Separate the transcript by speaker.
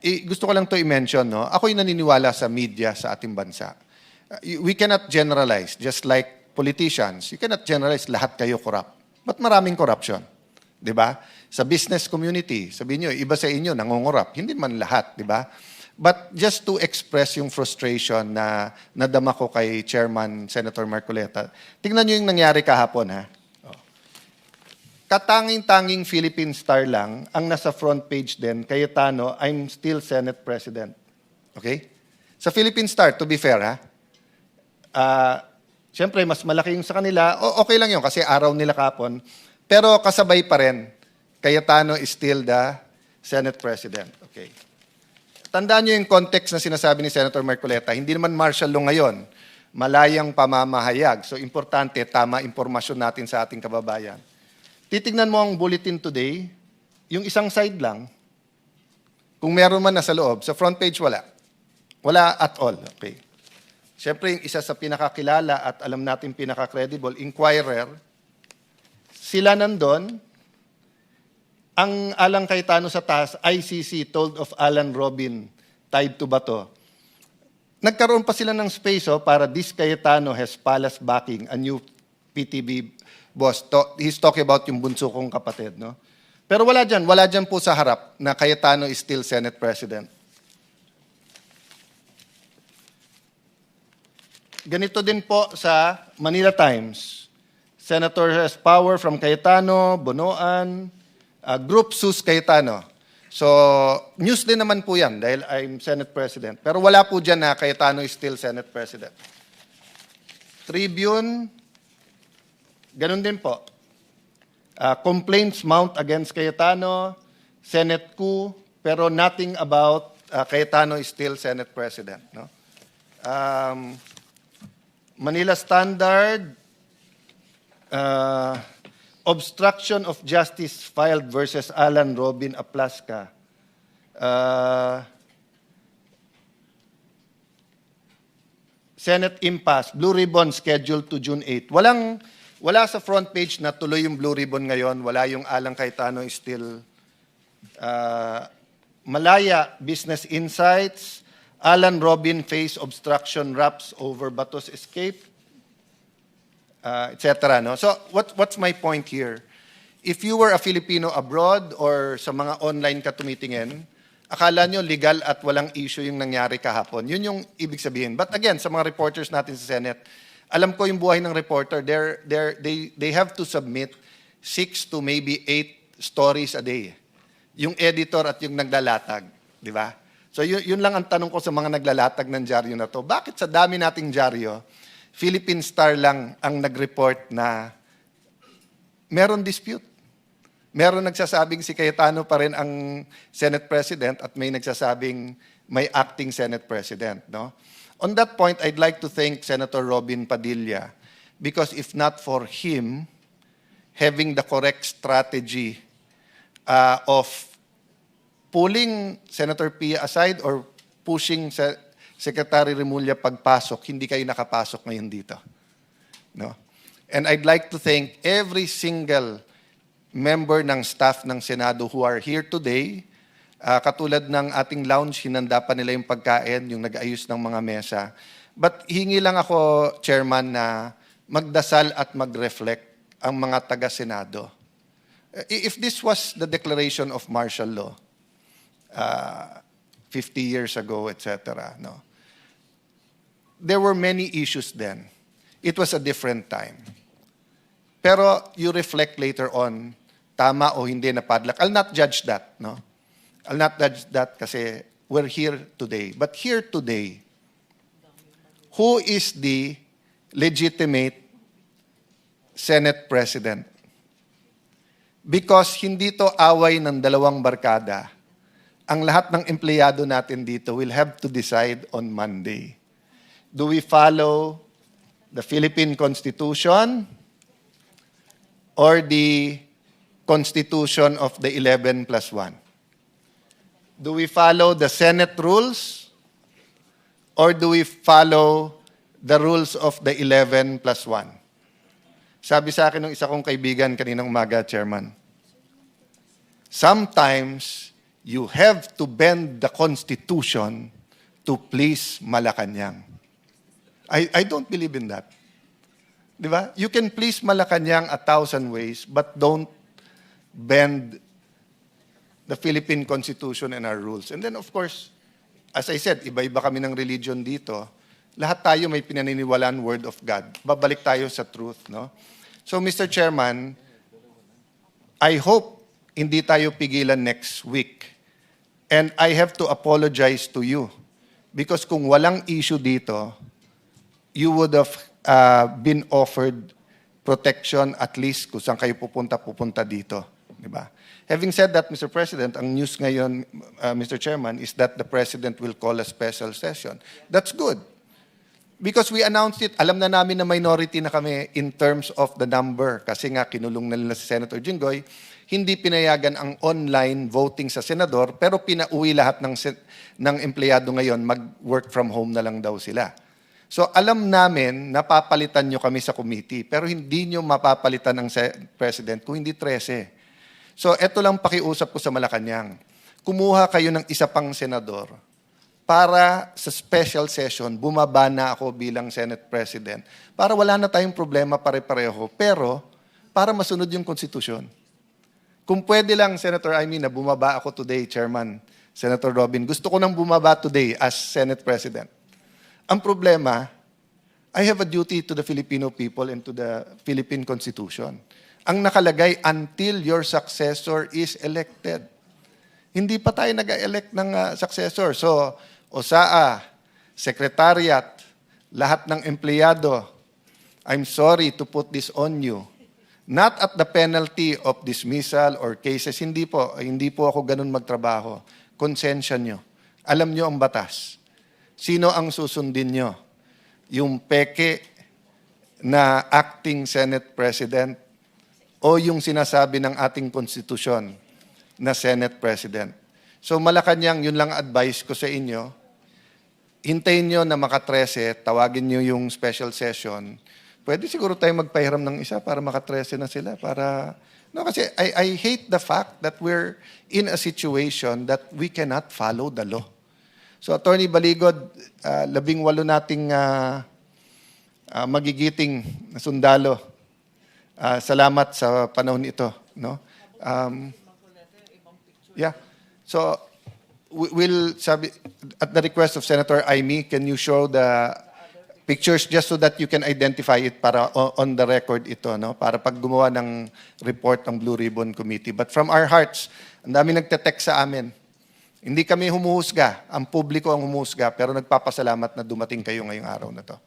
Speaker 1: Gusto ko lang to i-mention, no? Ako'y naniniwala sa media sa ating bansa. We cannot generalize, just like politicians, you cannot generalize lahat kayo corrupt. Ba't maraming corruption? Di ba? Sa business community, sabihin nyo, iba sa inyo, nangungurap. Hindi man lahat, di ba? But just to express yung frustration na nadama ko kay Chairman Senator Marcoleta, tingnan nyo yung nangyari kahapon, ha? Katanging-tanging Philippine Star lang ang nasa front page din, Cayetano, I'm still Senate President. Okay? Sa Philippine Star, to be fair, ha? Siyempre, mas malaki yung sa kanila. Okay lang yun kasi araw nila kapon. Pero kasabay pa rin, Cayetano is still the Senate President. Okay. Tandaan nyo yung context na sinasabi ni Senator Marcoleta. Hindi naman martial law ngayon. Malayang pamamahayag. So, importante, tama impormasyon natin sa ating kababayan. Titignan mo ang bulletin today, yung isang side lang, kung meron man nasa loob, sa front page wala. Wala at all. Okay. Siyempre, yung isa sa pinakakilala at alam natin pinaka-credible, Inquirer, sila nandun, ang Alang Cayetano sa taas, ICC told of Alan Robin tied to Bato. Nagkaroon pa sila ng space para this Cayetano has palace backing, a new PTB boss. He's talking about yung bunso kong kapatid. No? Pero wala dyan po sa harap na Cayetano is still Senate President. Ganito din po sa Manila Times. Senator has power from Cayetano, Bonoan, Group Sus Cayetano. So, news din naman po yan dahil I'm Senate President. Pero wala po dyan na Cayetano is still Senate President. Tribune, ganun din po. Complaints mount against Cayetano, Senate coup, pero nothing about Cayetano is still Senate President. No? Manila Standard, obstruction of justice filed versus Alan Robin Aplasca. Senate impasse, Blue Ribbon scheduled to June 8. Wala sa front page na tuloy yung Blue Ribbon ngayon. Wala yung Alang Cayetano is still Malaya Business Insights. Alan Robin face obstruction raps over Bato's escape, etc. No? So what's my point here? If you were a Filipino abroad or sa mga online ka tumitingin, akala nyo legal at walang issue yung nangyari kahapon. Yun yung ibig sabihin. But again, sa mga reporters natin sa Senate, alam ko yung buhay ng reporter, they have to submit 6 to maybe 8 stories a day. Yung editor at yung naglalatag, di ba? So yun lang ang tanong ko sa mga naglalatag ng dyaryo na to. Bakit sa dami nating dyaryo, Philippine Star lang ang nag-report na meron dispute? Meron nagsasabing si Cayetano pa rin ang Senate President at may nagsasabing may acting Senate President. No? On that point, I'd like to thank Senator Robin Padilla because if not for him having the correct strategy of pulling Senator Pia aside or pushing Secretary Remulla pagpasok, hindi kayo nakapasok ngayon dito. No? And I'd like to thank every single member ng staff ng Senado who are here today. Katulad ng ating lounge, hinanda pa nila yung pagkain, yung nag-ayos ng mga mesa. But hingi lang ako, Chairman, na magdasal at mag-reflect ang mga taga-Senado. If this was the declaration of martial law, 50 years ago, etc. No? There were many issues then. It was a different time. Pero you reflect later on, tama o hindi na padlock. I'll not judge that. No? I'll not judge that kasi we're here today. But here today, who is the legitimate Senate President? Because hindi to away ng dalawang barkada. Ang lahat ng empleyado natin dito will have to decide on Monday. Do we follow the Philippine Constitution or the Constitution of the 11+1? Do we follow the Senate rules or do we follow the rules of the 11+1? Sabi sa akin ng isa kong kaibigan kaninang umaga, Chairman, sometimes you have to bend the Constitution to please Malacanang. I don't believe in that. Di ba? You can please Malacanang 1,000 ways, but don't bend the Philippine Constitution and our rules. And then, of course, as I said, iba-iba kami ng religion dito. Lahat tayo may pinaniniwalaan word of God. Babalik tayo sa truth, no? So, Mr. Chairman, I hope hindi tayo pigilan next week. And I have to apologize to you. Because kung walang issue dito, you would have been offered protection at least kung saan kayo pupunta dito. Diba? Having said that, Mr. President, ang news ngayon, Mr. Chairman, is that the President will call a special session. That's good. Because we announced it, alam na namin na minority na kami in terms of the number. Kasi nga, kinulong na nila si Senator Jinggoy, hindi pinayagan ang online voting sa senador, pero pinauwi lahat ng empleyado ngayon, mag-work from home na lang daw sila. So alam namin, napapalitan nyo kami sa committee, pero hindi nyo mapapalitan ng President kung hindi 13. So eto lang pakiusap ko sa Malacanang. Kumuha kayo ng isa pang senador para sa special session, bumaba na ako bilang Senate President para wala na tayong problema pare-pareho, pero para masunod yung konstitusyon. Kung pwede lang, Senator Amy, na bumaba ako today, Chairman, Senator Robin, gusto ko nang bumaba today as Senate President. Ang problema, I have a duty to the Filipino people and to the Philippine Constitution. Ang nakalagay, until your successor is elected. Hindi pa tayo nag-elect ng successor. So, OSAA, Secretariat, lahat ng empleyado, I'm sorry to put this on you. Not at the penalty of dismissal or cases. Hindi po ako ganun magtrabaho. Konsensya nyo. Alam nyo ang batas. Sino ang susundin nyo? Yung peke na acting Senate President o yung sinasabi ng ating konstitusyon na Senate President? So Malacanang, yun lang advice ko sa inyo. Hintayin nyo na maka-13, tawagin nyo yung special session. Pwede siguro tayo magpahiram ng isa para maka-13 na sila. Kasi I hate the fact that we're in a situation that we cannot follow the law. So, Attorney Baligod, 18 nating magigiting na sundalo. Salamat sa panahon ito. No? Yeah. So, at the request of Senator Amy, can you show the pictures just so that you can identify it para on the record ito, no? Para pag gumawa ng report ng Blue Ribbon Committee. But from our hearts, ang dami nagte-text sa amin. Hindi kami humuhusga, ang publiko ang humuhusga, pero nagpapasalamat na dumating kayo ngayong araw na to.